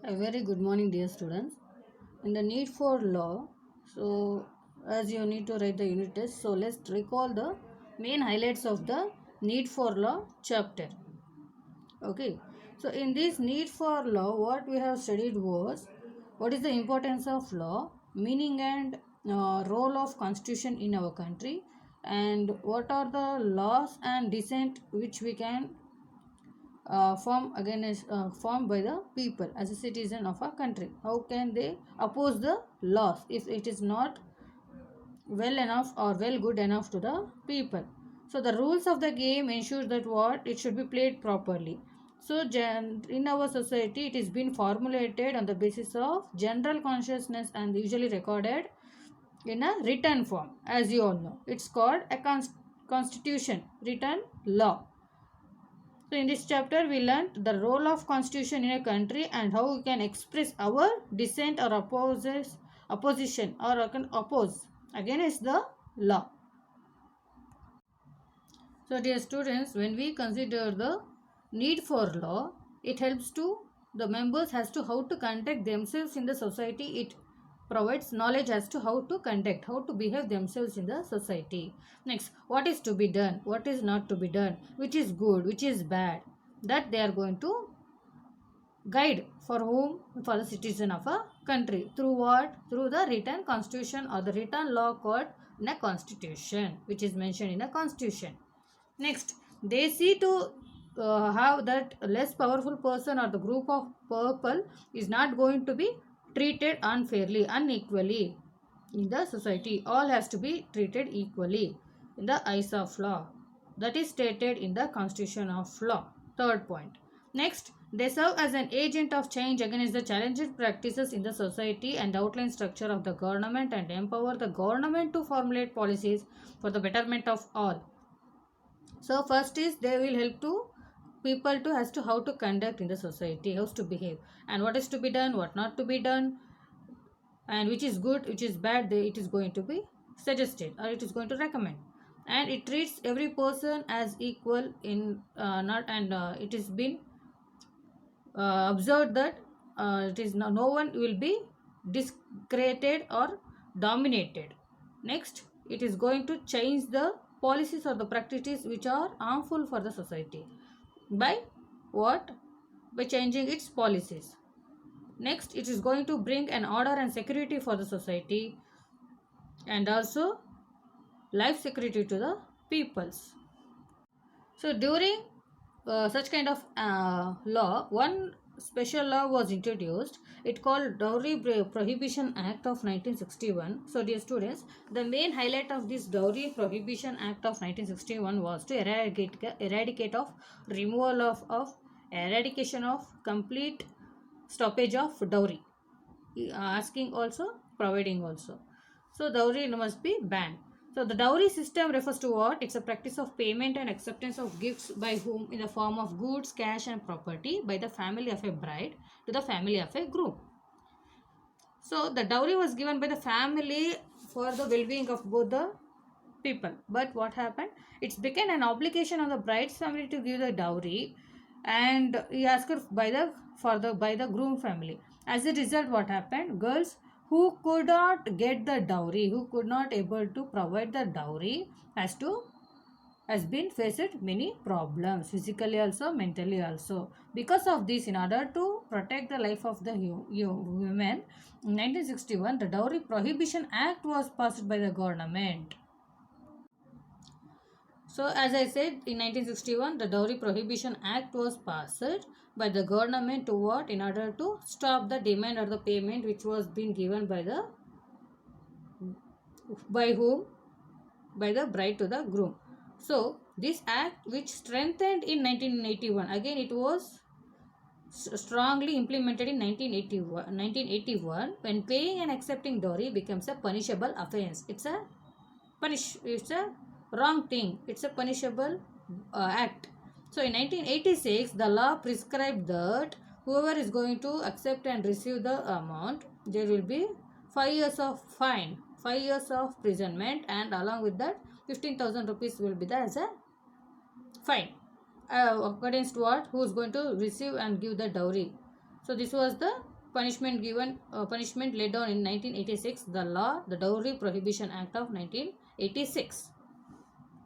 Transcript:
A very good morning, dear students. In the need for law, so as you need to write the unit test, so let's recall the main highlights of the need for law chapter. Okay, so in this need for law, what we have studied was what is the importance of law, meaning and role of constitution in our country, and what are the laws and dissent which we can formed by the people as a citizen of a country. How can they oppose the laws if it is not well enough or well good enough to the people? So the rules of the game ensure that what it should be played properly. So in our society, it is been formulated on the basis of general consciousness and usually recorded in a written form. As you all know, it's called a constitution, written law. So in this chapter we learnt the role of constitution in a country and how we can express our dissent or opposition or can oppose against the law. So dear students, when we consider the need for law, it helps to the members as to how to conduct themselves in the society. It provides knowledge as to how to conduct, how to behave themselves in the society. Next, what is to be done, what is not to be done, which is good, which is bad, that they are going to guide for whom, for the citizen of a country. Through what? Through the written constitution or the written law called in a constitution, which is mentioned in a constitution. Next, they see to have that less powerful person or the group of people is not going to be treated unfairly, unequally in the society. All has to be treated equally in the eyes of law. That is stated in the constitution of law. Third point. Next, they serve as an agent of change against the challenging practices in the society and outline structure of the government and empower the government to formulate policies for the betterment of all. So first is they will help to people to as to how to conduct in the society, how to behave, and what is to be done, what not to be done, and which is good, which is bad. It is going to be suggested or it is going to recommend, and it treats every person as equal in not and it has been observed that it is no one will be discredited or dominated. Next, it is going to change the policies or the practices which are harmful for the society by what? By changing its policies. Next, it is going to bring an order and security for the society and also life security to the peoples. So during such kind of law, one special law was introduced. It called Dowry Prohibition Act of 1961. So dear students, the main highlight of this Dowry Prohibition Act of 1961 was to eradicate of removal of eradication of complete stoppage of dowry, asking also, providing also. So dowry must be banned. So the dowry system refers to what? It's a practice of payment and acceptance of gifts by whom in the form of goods, cash and property by the family of a bride to the family of a groom. So the dowry was given by the family for the well-being of both the people. But what happened? It's became an obligation on the bride's family to give the dowry, and he asked by the groom family. As a result, what happened? Girls who could not get the dowry, who could not able to provide the dowry, has been faced many problems, physically also, mentally also. Because of this, in order to protect the life of the women, in 1961 the Dowry Prohibition Act was passed by the government. So as I said, in 1961 the Dowry Prohibition Act was passed by the government to what? In order to stop the demand or the payment which was being given by whom? By the bride to the groom. So this act, which strengthened in 1981, again it was strongly implemented in 1981 when paying and accepting dowry becomes a punishable offense. It's a wrong thing. It's a punishable act. So in 1986 the law prescribed that whoever is going to accept and receive the amount, there will be 5 years of fine, 5 years of imprisonment, and along with that 15,000 rupees will be there as a fine, against what, who is going to receive and give the dowry. So this was the punishment given, punishment laid down in 1986, the law, the Dowry Prohibition Act of 1986.